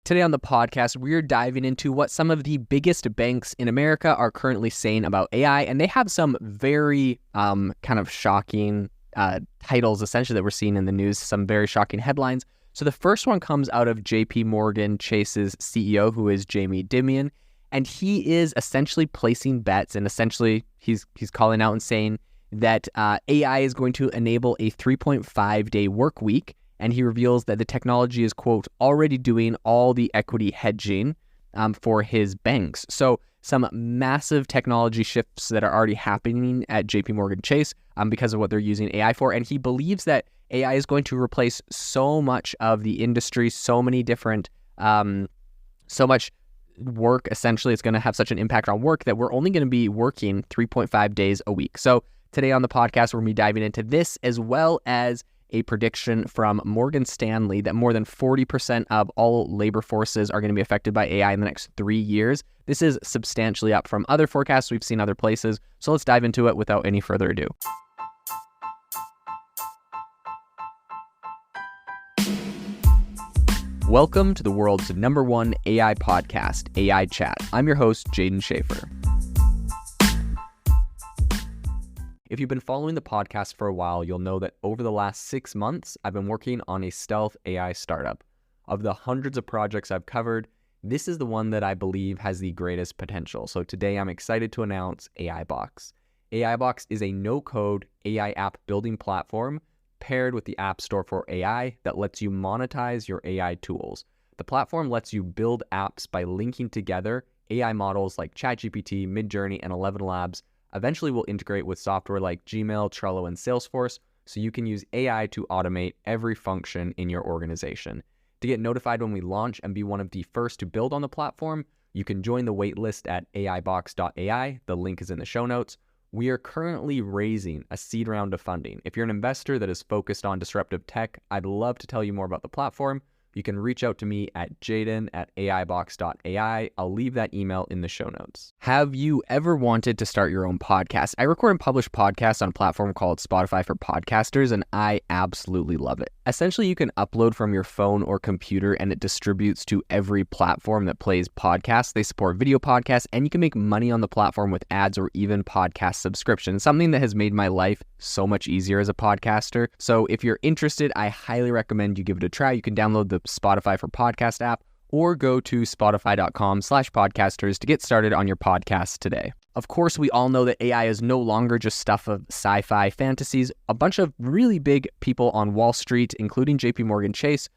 Today on the podcast, we're diving into what some of the biggest banks in America are currently saying about AI, and they have some very kind of shocking titles, essentially, that we're seeing in the news, some very shocking headlines. So the first one comes out of JPMorgan Chase's CEO, who is Jamie Dimon, and he is essentially placing bets, and essentially he's calling out and saying that AI is going to enable a 3.5-day work week. And he reveals that the technology is, quote, already doing all the equity hedging for his banks. So some massive technology shifts that are already happening at JPMorgan Chase because of what they're using AI for. And he believes that AI is going to replace so much of the industry, so many different, so much work. Essentially, it's going to have such an impact on work that we're only going to be working 3.5 days a week. So today on the podcast, we're going to be diving into this, as well as a prediction from Morgan Stanley that more than 40% of all labor forces are going to be affected by AI in the next 3 years. This is substantially up from other forecasts we've seen other places. So let's dive into it without any further ado. Welcome to the world's #1 AI podcast, AI Chat. I'm your host, Jaden Schaefer. If you've been following the podcast for a while, you'll know that over the last 6 months, I've been working on a stealth AI startup. Of the hundreds of projects I've covered, this is the one that I believe has the greatest potential. So today I'm excited to announce AI Box. AI Box is a no-code AI app building platform paired with the App Store for AI that lets you monetize your AI tools. The platform lets you build apps by linking together AI models like ChatGPT, Midjourney, and 11 Labs. Eventually, we'll integrate with software like Gmail, Trello, and Salesforce, so you can use AI to automate every function in your organization. To get notified when we launch and be one of the first to build on the platform, you can join the waitlist at aibox.ai. The link is in the show notes. We are currently raising a seed round of funding. If you're an investor that is focused on disruptive tech, I'd love to tell you more about the platform. You can reach out to me at jaden@aibox.ai. I'll leave that email in the show notes. Have you ever wanted to start your own podcast? I record and publish podcasts on a platform called Spotify for Podcasters, and I absolutely love it. Essentially, you can upload from your phone or computer, and it distributes to every platform that plays podcasts. They support video podcasts, and you can make money on the platform with ads or even podcast subscriptions, something that has made my life so much easier as a podcaster. So if you're interested, I highly recommend you give it a try. You can download the Spotify for Podcast app or go to spotify.com/podcasters to get started on your podcast today. Of course, we all know that AI is no longer just stuff of sci-fi fantasies. A bunch of really big people on Wall Street, including JPMorgan Chase,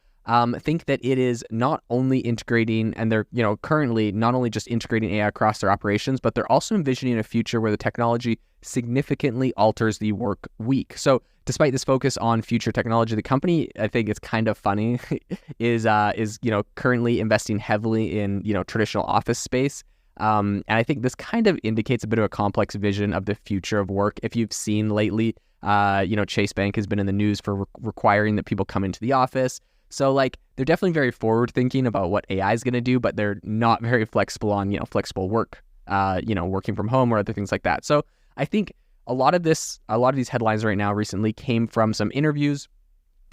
think that it is not only integrating, and they're currently not only just integrating AI across their operations, but they're also envisioning a future where the technology significantly alters the work week. So despite this focus on future technology, the company, I think it's kind of funny, is currently investing heavily in traditional office space. And I think this kind of indicates a bit of a complex vision of the future of work. If you've seen lately, Chase Bank has been in the news for requiring that people come into the office. So they're definitely very forward thinking about what AI is going to do, but they're not very flexible on, flexible work, working from home or other things like that. So I think a lot of these headlines right now recently came from some interviews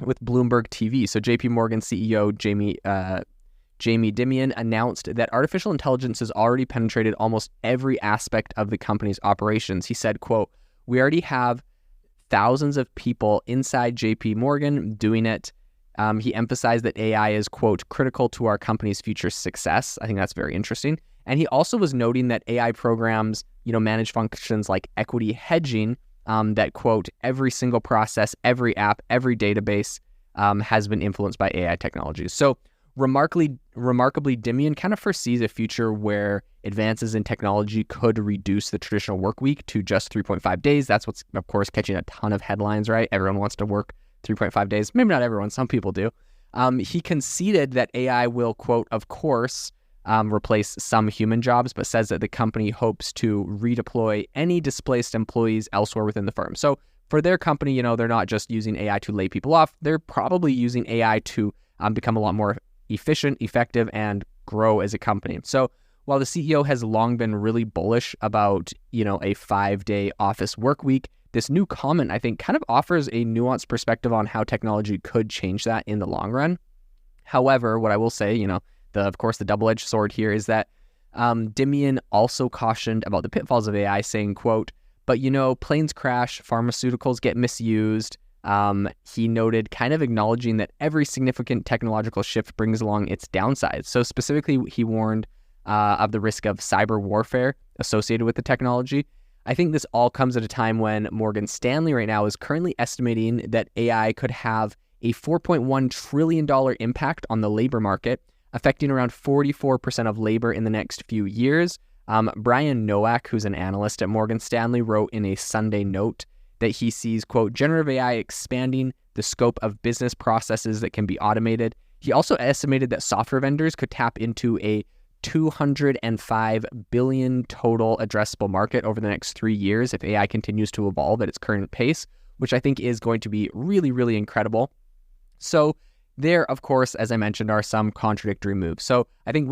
with Bloomberg TV. So JPMorgan CEO Jamie Dimon announced that artificial intelligence has already penetrated almost every aspect of the company's operations. He said, quote, "We already have thousands of people inside JPMorgan doing it." He emphasized that AI is, quote, "critical to our company's future success." I think that's very interesting. And he also was noting that AI programs, manage functions like equity hedging, that, quote, "every single process, every app, every database has been influenced by AI technologies." So remarkably, Dimon kind of foresees a future where advances in technology could reduce the traditional work week to just 3.5 days. That's what's, of course, catching a ton of headlines, right? Everyone wants to work 3.5 days. Maybe not everyone. Some people do. He conceded that AI will, quote, "of course, replace some human jobs," but says that the company hopes to redeploy any displaced employees elsewhere within the firm. So for their company, they're not just using AI to lay people off. They're probably using AI to become a lot more efficient, effective, and grow as a company. So while the CEO has long been really bullish about, a 5-day office work week, this new comment, I think, kind of offers a nuanced perspective on how technology could change that in the long run. However, what I will say, of course, the double-edged sword here is that Dimon also cautioned about the pitfalls of AI, saying, quote, "But planes crash, pharmaceuticals get misused." He noted, kind of acknowledging that every significant technological shift brings along its downsides. So specifically, he warned of the risk of cyber warfare associated with the technology. I think this all comes at a time when Morgan Stanley right now is currently estimating that AI could have a $4.1 trillion impact on the labor market, affecting around 44% of labor in the next few years. Brian Nowak, who's an analyst at Morgan Stanley, wrote in a Sunday note that he sees, quote, generative AI expanding the scope of business processes that can be automated. He also estimated that software vendors could tap into a $205 billion total addressable market over the next 3 years if AI continues to evolve at its current pace, which I think is going to be really, really incredible. So there, of course, as I mentioned, are some contradictory moves. So I think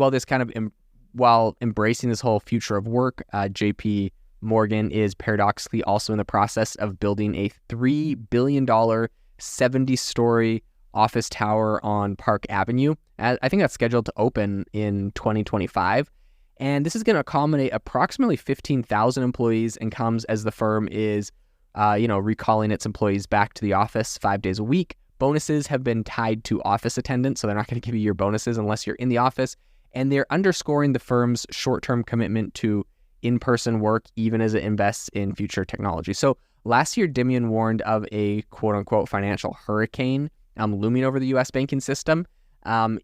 while embracing this whole future of work, JP Morgan is paradoxically also in the process of building a $3 billion 70-story office tower on Park Avenue. I think that's scheduled to open in 2025. And this is going to accommodate approximately 15,000 employees and comes as the firm is, recalling its employees back to the office 5 days a week. Bonuses have been tied to office attendance, so they're not going to give you your bonuses unless you're in the office. And they're underscoring the firm's short-term commitment to in-person work, even as it invests in future technology. So last year, Dimon warned of a quote-unquote financial hurricane looming over the U.S. banking system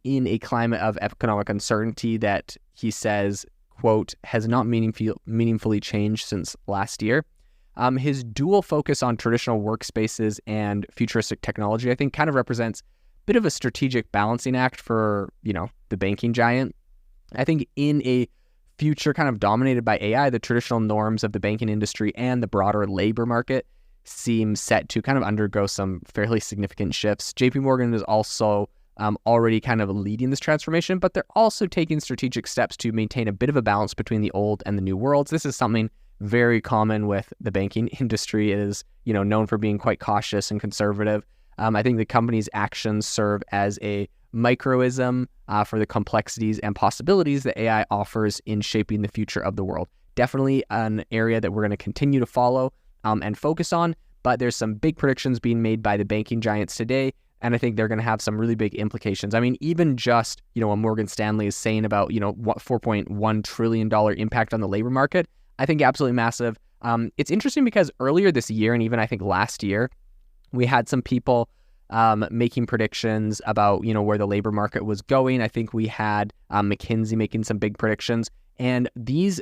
in a climate of economic uncertainty that he says, quote, has not meaningfully changed since last year. His dual focus on traditional workspaces and futuristic technology, I think, kind of represents a bit of a strategic balancing act for, the banking giant. I think in a future kind of dominated by AI, the traditional norms of the banking industry and the broader labor market seem set to kind of undergo some fairly significant shifts. JPMorgan is also already kind of leading this transformation, but they're also taking strategic steps to maintain a bit of a balance between the old and the new worlds. This is something very common with the banking industry. It is, known for being quite cautious and conservative. I think the company's actions serve as a microism for the complexities and possibilities that AI offers in shaping the future of the world. Definitely an area that we're going to continue to follow and focus on, but there's some big predictions being made by the banking giants today, and I think they're going to have some really big implications. I mean, even just, what Morgan Stanley is saying about, what $4.1 trillion impact on the labor market, I think absolutely massive. It's interesting because earlier this year, and even I think last year, we had some people making predictions about, where the labor market was going. I think we had McKinsey making some big predictions, and these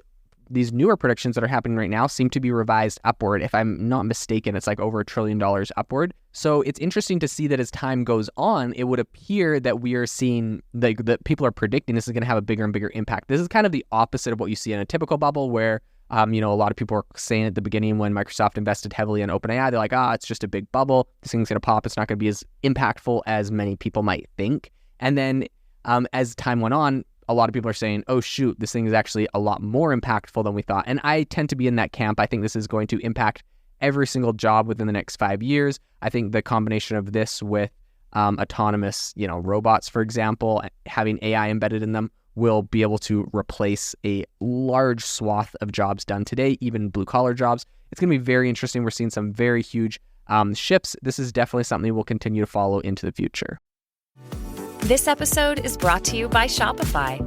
newer predictions that are happening right now seem to be revised upward. If I'm not mistaken, it's like over $1 trillion upward. So it's interesting to see that as time goes on, it would appear that we are seeing that people are predicting this is going to have a bigger and bigger impact. This is kind of the opposite of what you see in a typical bubble where, a lot of people are saying at the beginning when Microsoft invested heavily in OpenAI, they're like, it's just a big bubble. This thing's going to pop. It's not going to be as impactful as many people might think. And then as time went on, a lot of people are saying, oh, shoot, this thing is actually a lot more impactful than we thought. And I tend to be in that camp. I think this is going to impact every single job within the next 5 years. I think the combination of this with autonomous, robots, for example, having AI embedded in them will be able to replace a large swath of jobs done today, even blue-collar jobs. It's going to be very interesting. We're seeing some very huge shifts. This is definitely something we'll continue to follow into the future. This episode is brought to you by Shopify.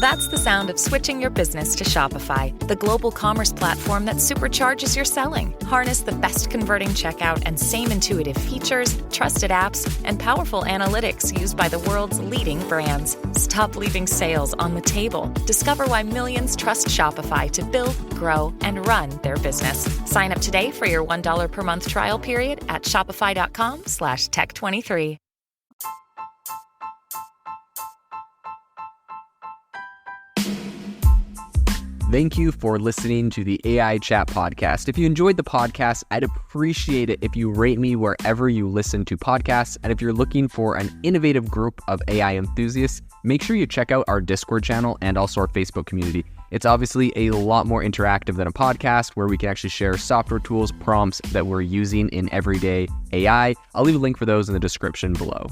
That's the sound of switching your business to Shopify, the global commerce platform that supercharges your selling. Harness the best converting checkout and same intuitive features, trusted apps, and powerful analytics used by the world's leading brands. Stop leaving sales on the table. Discover why millions trust Shopify to build, grow, and run their business. Sign up today for your $1 per month trial period at shopify.com/tech23. Thank you for listening to the AI Chat podcast. If you enjoyed the podcast, I'd appreciate it if you rate me wherever you listen to podcasts. And if you're looking for an innovative group of AI enthusiasts, make sure you check out our Discord channel and also our Facebook community. It's obviously a lot more interactive than a podcast where we can actually share software tools, prompts that we're using in everyday AI. I'll leave a link for those in the description below.